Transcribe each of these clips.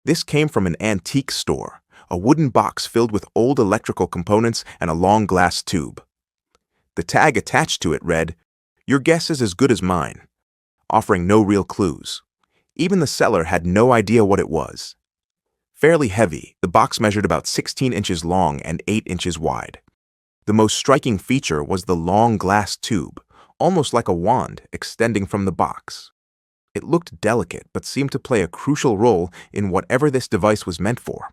This came from an antique store, a wooden box filled with old electrical components and a long glass tube. The tag attached to it read, "Your guess is as good as mine," offering no real clues. Even the seller had no idea what it was. Fairly heavy, the box measured about 16 inches long and 8 inches wide. The most striking feature was the long glass tube, almost like a wand extending from the box. It looked delicate but seemed to play a crucial role in whatever this device was meant for.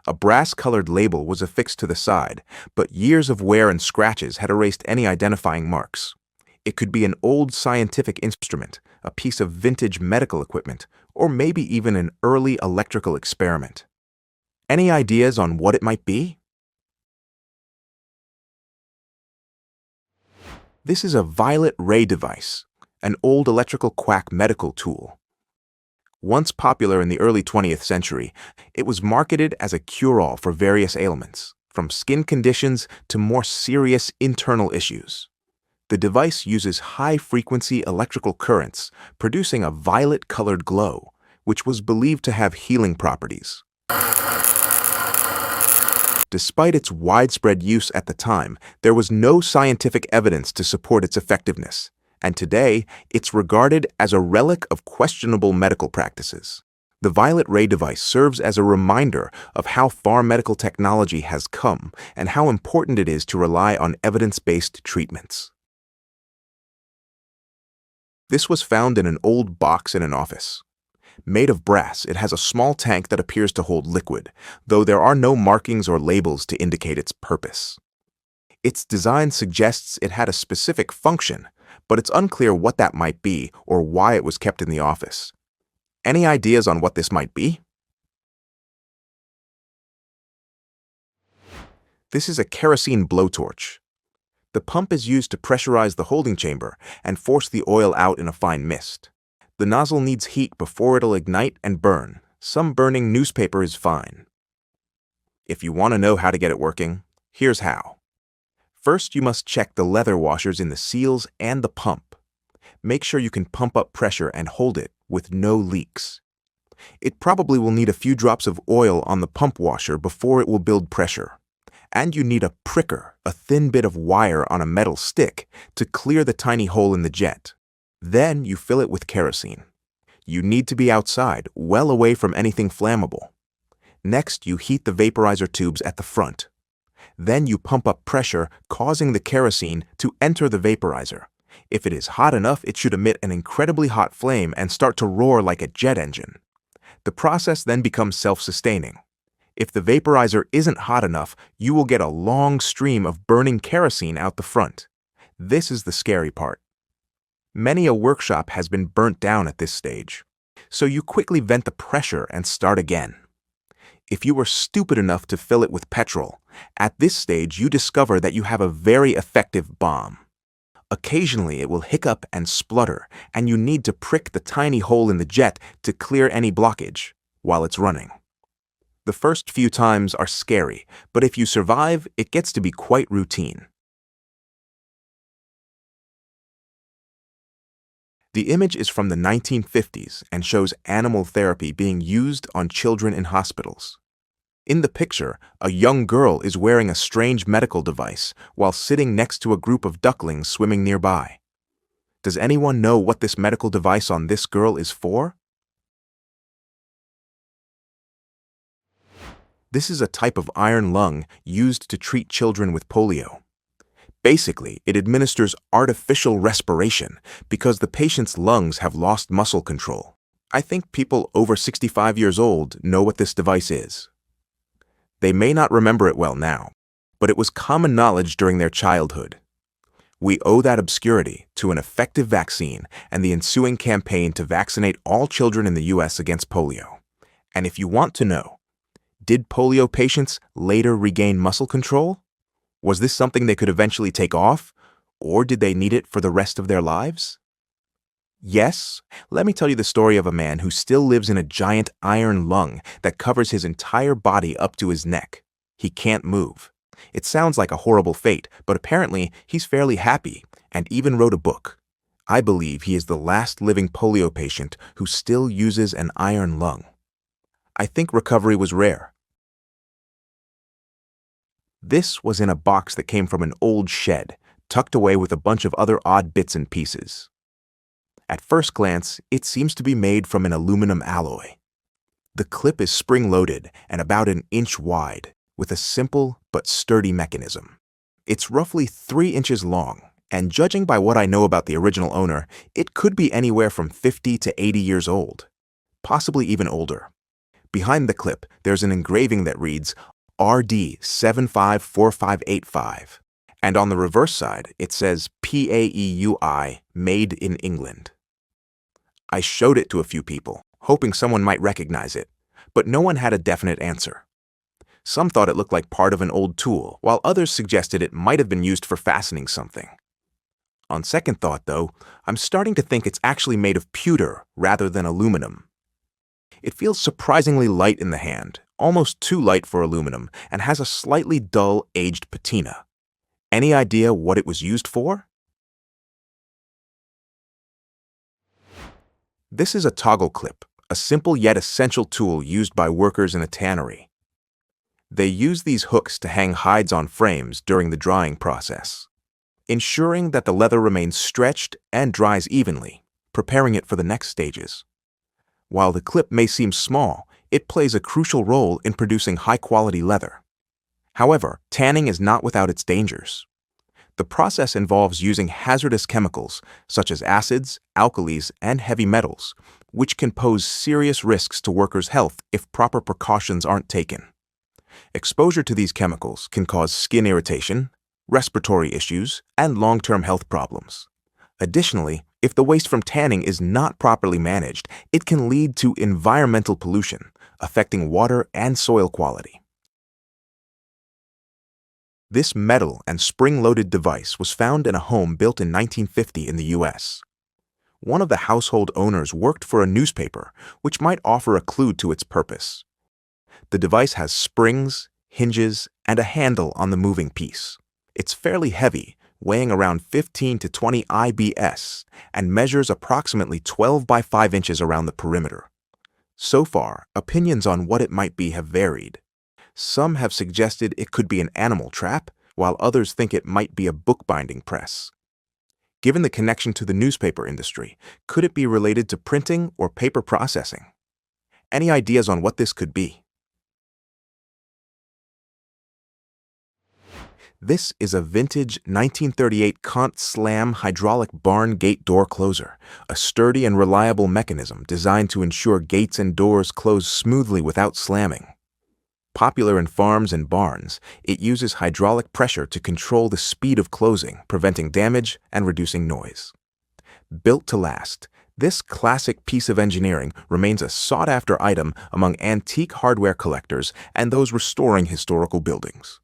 A brass-colored label was affixed to the side, but years of wear and scratches had erased any identifying marks. It could be an old scientific instrument, a piece of vintage medical equipment, or maybe even an early electrical experiment. Any ideas on what it might be? This is a violet ray device, an old electrical quack medical tool. Once popular in the early 20th century, it was marketed as a cure-all for various ailments, from skin conditions to more serious internal issues. The device uses high-frequency electrical currents, producing a violet-colored glow, which was believed to have healing properties. Despite its widespread use at the time, there was no scientific evidence to support its effectiveness, and today it's regarded as a relic of questionable medical practices. The violet ray device serves as a reminder of how far medical technology has come and how important it is to rely on evidence-based treatments. This was found in an old box in an office. Made of brass, it has a small tank that appears to hold liquid, though there are no markings or labels to indicate its purpose. Its design suggests it had a specific function, but it's unclear what that might be or why it was kept in the office. Any ideas on what this might be? This is a kerosene blowtorch. The pump is used to pressurize the holding chamber and force the oil out in a fine mist. The nozzle needs heat before it'll ignite and burn. Some burning newspaper is fine. If you want to know how to get it working, here's how. First, you must check the leather washers in the seals and the pump. Make sure you can pump up pressure and hold it with no leaks. It probably will need a few drops of oil on the pump washer before it will build pressure. And you need a pricker, a thin bit of wire on a metal stick, to clear the tiny hole in the jet. Then you fill it with kerosene. You need to be outside, well away from anything flammable. Next, you heat the vaporizer tubes at the front. Then you pump up pressure, causing the kerosene to enter the vaporizer. If it is hot enough, it should emit an incredibly hot flame and start to roar like a jet engine. The process then becomes self-sustaining. If the vaporizer isn't hot enough, you will get a long stream of burning kerosene out the front. This is the scary part. Many a workshop has been burnt down at this stage, so you quickly vent the pressure and start again. If you were stupid enough to fill it with petrol, at this stage you discover that you have a very effective bomb. Occasionally it will hiccup and splutter, and you need to prick the tiny hole in the jet to clear any blockage while it's running. The first few times are scary, but if you survive, it gets to be quite routine. The image is from the 1950s and shows animal therapy being used on children in hospitals. In the picture, a young girl is wearing a strange medical device while sitting next to a group of ducklings swimming nearby. Does anyone know what this medical device on this girl is for? This is a type of iron lung used to treat children with polio. Basically, it administers artificial respiration because the patient's lungs have lost muscle control. I think people over 65 years old know what this device is. They may not remember it well now, but it was common knowledge during their childhood. We owe that obscurity to an effective vaccine and the ensuing campaign to vaccinate all children in the U.S. against polio. And if you want to know, did polio patients later regain muscle control? Was this something they could eventually take off, or did they need it for the rest of their lives? Yes, let me tell you the story of a man who still lives in a giant iron lung that covers his entire body up to his neck. He can't move. It sounds like a horrible fate, but apparently he's fairly happy and even wrote a book. I believe he is the last living polio patient who still uses an iron lung. I think recovery was rare. This was in a box that came from an old shed, tucked away with a bunch of other odd bits and pieces. At first glance, it seems to be made from an aluminum alloy. The clip is spring-loaded and about an inch wide, with a simple but sturdy mechanism. It's roughly 3 inches long, and judging by what I know about the original owner, it could be anywhere from 50 to 80 years old, possibly even older. Behind the clip, there's an engraving that reads RD 754585, and on the reverse side, it says PAEUI, Made in England. I showed it to a few people, hoping someone might recognize it, but no one had a definite answer. Some thought it looked like part of an old tool, while others suggested it might have been used for fastening something. On second thought, though, I'm starting to think it's actually made of pewter rather than aluminum. It feels surprisingly light in the hand, almost too light for aluminum, and has a slightly dull, aged patina. Any idea what it was used for? This is a toggle clip, a simple yet essential tool used by workers in a tannery. They use these hooks to hang hides on frames during the drying process, ensuring that the leather remains stretched and dries evenly, preparing it for the next stages. While the clip may seem small, it plays a crucial role in producing high-quality leather. However, tanning is not without its dangers. The process involves using hazardous chemicals such as acids, alkalis, and heavy metals, which can pose serious risks to workers' health if proper precautions aren't taken. Exposure to these chemicals can cause skin irritation, respiratory issues, and long-term health problems. Additionally, if the waste from tanning is not properly managed, it can lead to environmental pollution, affecting water and soil quality. This metal and spring-loaded device was found in a home built in 1950 in the U.S. One of the household owners worked for a newspaper, which might offer a clue to its purpose. The device has springs, hinges, and a handle on the moving piece. It's fairly heavy, weighing around 15 to 20 IBS, and measures approximately 12 by 5 inches around the perimeter. So far, opinions on what it might be have varied. Some have suggested it could be an animal trap, while others think it might be a bookbinding press. Given the connection to the newspaper industry, could it be related to printing or paper processing? Any ideas on what this could be? This is a vintage 1938 Kant Slam hydraulic barn gate door closer, a sturdy and reliable mechanism designed to ensure gates and doors close smoothly without slamming. Popular in farms and barns, it uses hydraulic pressure to control the speed of closing, preventing damage and reducing noise. Built to last, this classic piece of engineering remains a sought-after item among antique hardware collectors and those restoring historical buildings.